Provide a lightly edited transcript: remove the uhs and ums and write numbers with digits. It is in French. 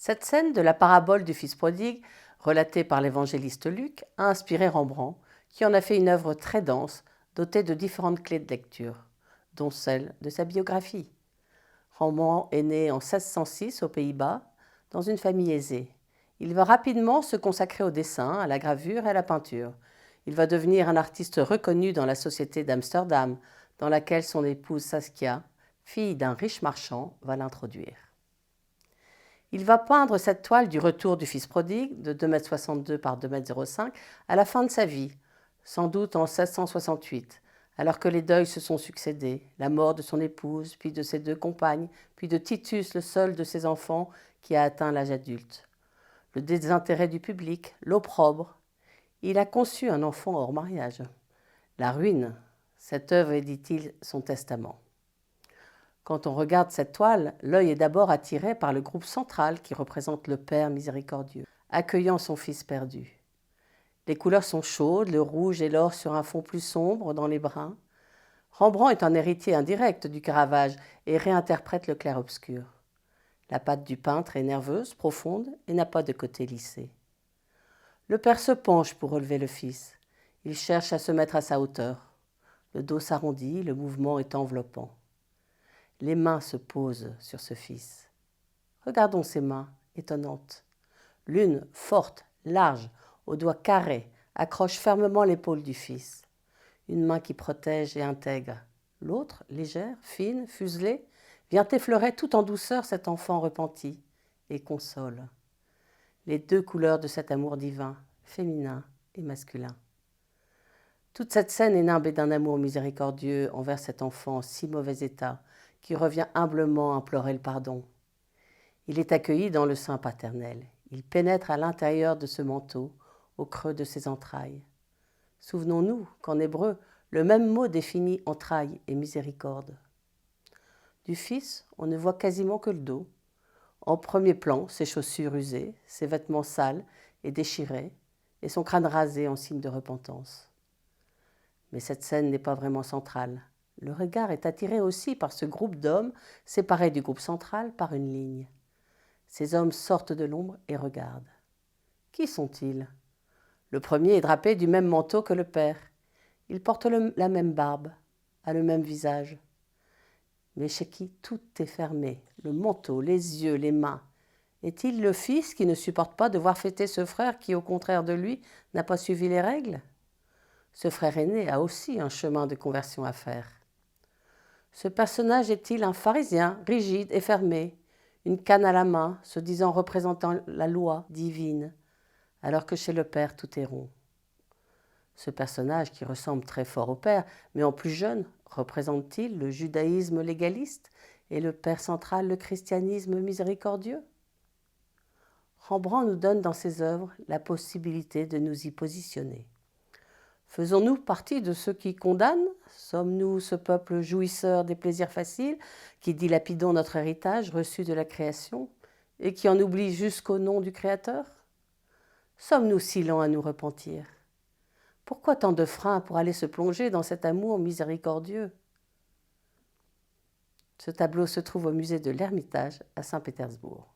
Cette scène de la parabole du fils prodigue, relatée par l'évangéliste Luc, a inspiré Rembrandt, qui en a fait une œuvre très dense, dotée de différentes clés de lecture, dont celle de sa biographie. Rembrandt est né en 1606 aux Pays-Bas, dans une famille aisée. Il va rapidement se consacrer au dessin, à la gravure et à la peinture. Il va devenir un artiste reconnu dans la société d'Amsterdam, dans laquelle son épouse Saskia, fille d'un riche marchand, va l'introduire. Il va peindre cette toile du retour du fils prodigue, de 2,62 m par 2,05 m, à la fin de sa vie, sans doute en 1668, alors que les deuils se sont succédés, la mort de son épouse, puis de ses 2 compagnes, puis de Titus, le seul de ses enfants qui a atteint l'âge adulte. Le désintérêt du public, l'opprobre. Il a conçu un enfant hors mariage. La ruine. Cette œuvre est, dit-il, son testament. Quand on regarde cette toile, l'œil est d'abord attiré par le groupe central qui représente le Père miséricordieux, accueillant son fils perdu. Les couleurs sont chaudes, le rouge et l'or sur un fond plus sombre dans les bruns. Rembrandt est un héritier indirect du Caravage et réinterprète le clair-obscur. La patte du peintre est nerveuse, profonde et n'a pas de côté lissé. Le père se penche pour relever le fils. Il cherche à se mettre à sa hauteur. Le dos s'arrondit, le mouvement est enveloppant. Les mains se posent sur ce fils. Regardons ces mains, étonnantes. L'une, forte, large, aux doigts carrés, accroche fermement l'épaule du fils. Une main qui protège et intègre. L'autre, légère, fine, fuselée, vient effleurer tout en douceur cet enfant repenti et console. Les 2 couleurs de cet amour divin, féminin et masculin. Toute cette scène est nimbée d'un amour miséricordieux envers cet enfant en si mauvais état, qui revient humblement implorer le pardon. Il est accueilli dans le sein paternel. Il pénètre à l'intérieur de ce manteau, au creux de ses entrailles. Souvenons-nous qu'en hébreu, le même mot définit entrailles et miséricorde. Du fils, on ne voit quasiment que le dos. En premier plan, ses chaussures usées, ses vêtements sales et déchirés, et son crâne rasé en signe de repentance. Mais cette scène n'est pas vraiment centrale. Le regard est attiré aussi par ce groupe d'hommes séparés du groupe central par une ligne. Ces hommes sortent de l'ombre et regardent. Qui sont-ils ? Le premier est drapé du même manteau que le père. Il porte la même barbe, a le même visage. Mais chez qui tout est fermé, le manteau, les yeux, les mains. Est-il le fils qui ne supporte pas de voir fêter ce frère qui, au contraire de lui, n'a pas suivi les règles ? Ce frère aîné a aussi un chemin de conversion à faire. Ce personnage est-il un pharisien, rigide et fermé, une canne à la main, se disant représentant la loi divine, alors que chez le Père tout est rond? Ce personnage, qui ressemble très fort au Père, mais en plus jeune, représente-t-il le judaïsme légaliste et le Père central le christianisme miséricordieux? Rembrandt nous donne dans ses œuvres la possibilité de nous y positionner. Faisons-nous partie de ceux qui condamnent ? Sommes-nous ce peuple jouisseur des plaisirs faciles, qui dilapidons notre héritage reçu de la création et qui en oublie jusqu'au nom du Créateur ? Sommes-nous si lents à nous repentir ? Pourquoi tant de freins pour aller se plonger dans cet amour miséricordieux ? Ce tableau se trouve au musée de l'Ermitage à Saint-Pétersbourg.